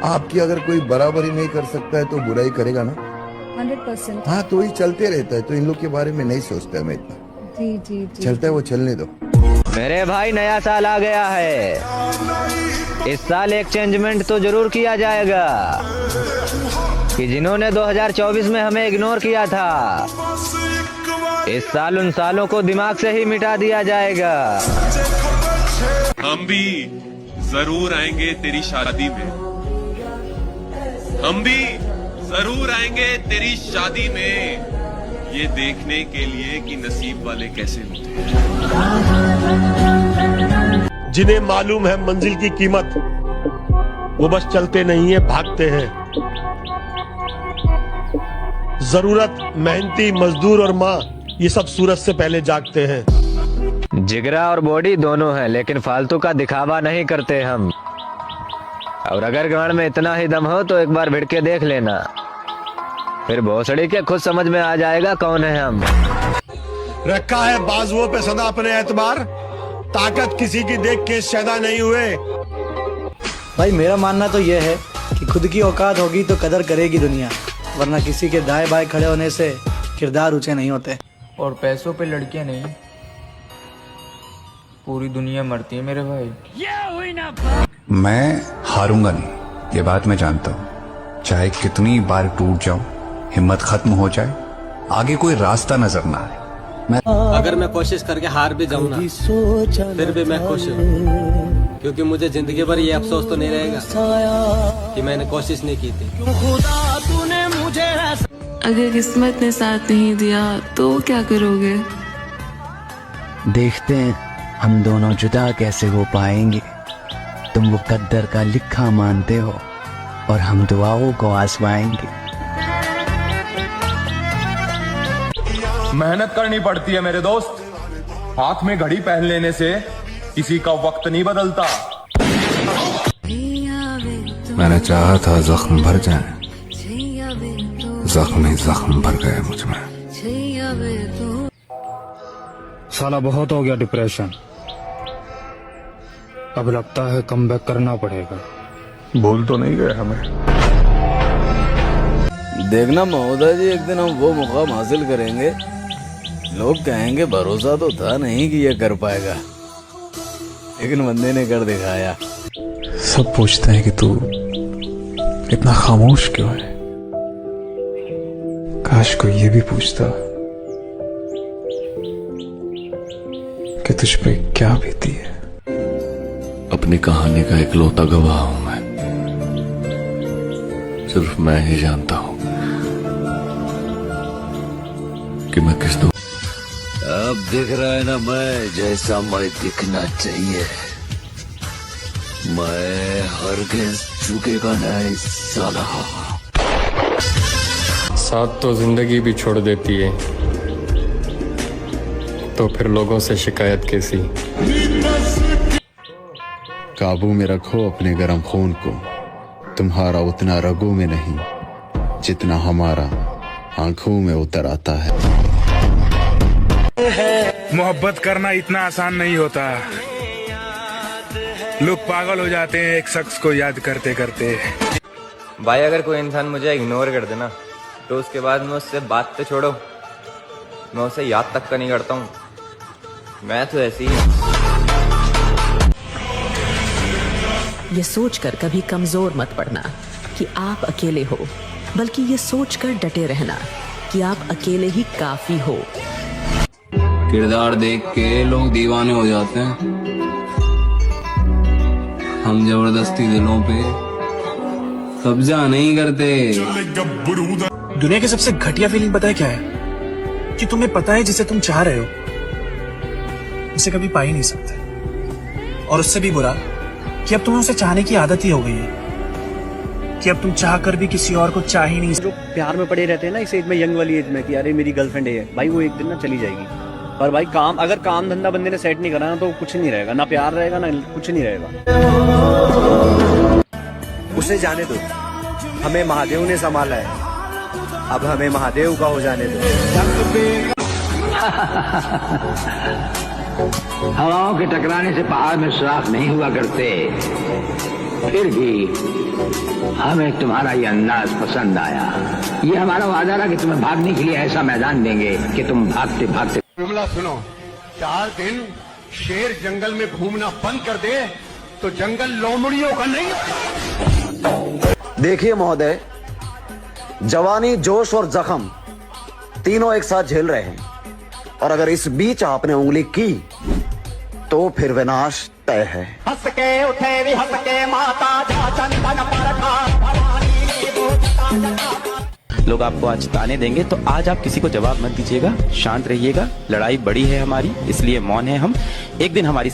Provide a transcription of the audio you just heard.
आपकी अगर कोई बराबरी नहीं कर सकता है तो बुराई करेगा ना। 100%। हाँ, तो ही चलते रहता है, तो इन लोग के बारे में नहीं सोचता मैं इतना। जी जी जी। चलता है वो चलने दो। मेरे भाई नया साल आ गया है, इस साल एक चेंजमेंट तो जरूर किया जाएगा कि जिन्होंने 2024 में हमें इग्नोर किया था, इस साल उन सालों को दिमाग से ही मिटा दिया जाएगा। हम भी जरूर आएंगे तेरी शादी में, हम भी जरूर आएंगे तेरी शादी में, ये देखने के लिए कि नसीब वाले कैसे होते हैं। जिन्हें मालूम है मंजिल की कीमत, वो बस चलते नहीं है, भागते हैं। जरूरत, मेहनती मजदूर और माँ, ये सब सूरज से पहले जागते हैं। जिगरा और बॉडी दोनों हैं, लेकिन फालतू का दिखावा नहीं करते हम। और अगर गांड में इतना ही दम हो तो एक बार भिड़ के देख लेना, फिर भोसड़ी के खुद समझ में आ जाएगा कौन है हम। रखा है बाजुओं पे सदा अपने एतबार, ताकत किसी की देख के शैदा नहीं हुए। भाई मेरा मानना तो यह है कि खुद की औकात होगी तो कदर करेगी दुनिया, वरना किसी के दाएं बाएं खड़े होने से किरदार ऊंचे नहीं होते। और पैसों पे लड़कियां नहीं, पूरी दुनिया मरती है मेरे भाई। मैं हारूंगा नहीं, ये बात मैं जानता हूँ। चाहे कितनी बार टूट जाऊं, हिम्मत खत्म हो जाए, आगे कोई रास्ता नजर ना आए, अगर मैं कोशिश करके हार भी जाऊं ना, फिर भी मैं खुश हूँ, क्योंकि मुझे जिंदगी भर ये अफसोस तो नहीं रहेगा कि मैंने कोशिश नहीं की थी। अगर किस्मत ने साथ नहीं दिया तो क्या करोगे? देखते हैं हम दोनों जुदा कैसे हो पाएंगे। तुम वो कद्दर का लिखा मानते हो और हम दुआओं को आजमाएंगे। मेहनत करनी पड़ती है मेरे दोस्त, हाथ में घड़ी पहन लेने से किसी का वक्त नहीं बदलता। मैंने चाहा था जख्म भर जाए, जख्म ही जख्म भर गए मुझ में। साला बहुत हो गया डिप्रेशन, अब लगता है कमबैक करना पड़ेगा। भूल तो नहीं गए हमें। देखना महोदय जी, एक दिन हम वो मुकाम हासिल करेंगे, लोग कहेंगे भरोसा तो था नहीं कि ये कर पाएगा, लेकिन बंदे ने कर दिखाया। सब पूछते हैं कि तू इतना खामोश क्यों है। काश कोई ये भी पूछता कि तुझ पे क्या बीती है। अपनी कहानी का इकलौता गवाह हूं मैं, सिर्फ मैं ही जानता हूं कि मैं किस दो। अब दिख रहा है ना मैं जैसा मैं दिखना चाहिए। मैं हरगिज़ झुकेगा नहीं साला। साथ तो जिंदगी भी छोड़ देती है, तो फिर लोगों से शिकायत कैसी। काबू में रखो अपने गर्म खून को, तुम्हारा उतना रगों में नहीं जितना हमारा आंखों में उतर आता है। मोहब्बत करना इतना आसान नहीं होता, लोग पागल हो जाते हैं एक शख्स को याद करते करते। भाई अगर कोई इंसान मुझे इग्नोर कर देना तो उसके बाद मैं उससे बात तो छोड़ो, मैं उसे याद तक का नहीं करता हूँ। मैं तो ऐसी ही। ये सोचकर कभी कमजोर मत पड़ना कि आप अकेले हो, बल्कि ये सोचकर डटे रहना कि आप अकेले ही काफी हो। किरदार देख के लोग दीवाने हो जाते हैं, हम जबरदस्ती दिलों पे कब्जा नहीं करते। दुनिया की सबसे घटिया फीलिंग पता है क्या है? कि तुम्हें पता है जिसे तुम चाह रहे हो उसे कभी पा ही नहीं सकते, और उससे भी बुरा कि अब तुम्हें उसे चाहने की आदत ही हो गई है, कि अब तुम चाहकर भी किसी और को चाह ही नहीं। जो प्यार में पड़े रहते हैं ना इस एज में, यंग वाली एज में, कि अरे मेरी गर्लफ्रेंड है भाई, वो एक दिन ना चली जाएगी। पर भाई अगर काम धंधा बंदे ने सेट नहीं करा ना तो कुछ नहीं रहेगा, ना प्यार रहेगा ना कुछ नहीं रहेगा। उसे जाने दो, हमें महादेव ने संभाला है, अब हमें महादेव का हो जाने दो। हवाओं के टकराने से पहाड़ में सुराख नहीं हुआ करते, फिर भी हमें तुम्हारा ये अंदाज पसंद आया। ये हमारा वादा था कि तुम्हें भागने के लिए ऐसा मैदान देंगे कि तुम भागते भागते। जुमला सुनो, 4 दिन शेर जंगल में घूमना बंद कर दे तो जंगल लोमड़ियों का नहीं। देखिए महोदय, जवानी, जोश और जख्म तीनों एक साथ झेल रहे हैं, और अगर इस बीच आपने उंगली की तो फिर विनाश तय है। हंस के उठे भी हंस के माता जा चंदन पर लोग आपको आज ताने देंगे तो आज आप किसी को जवाब मत दीजिएगा, शांत रहिएगा। लड़ाई बड़ी है हमारी, इसलिए मौन है हम। एक दिन हमारी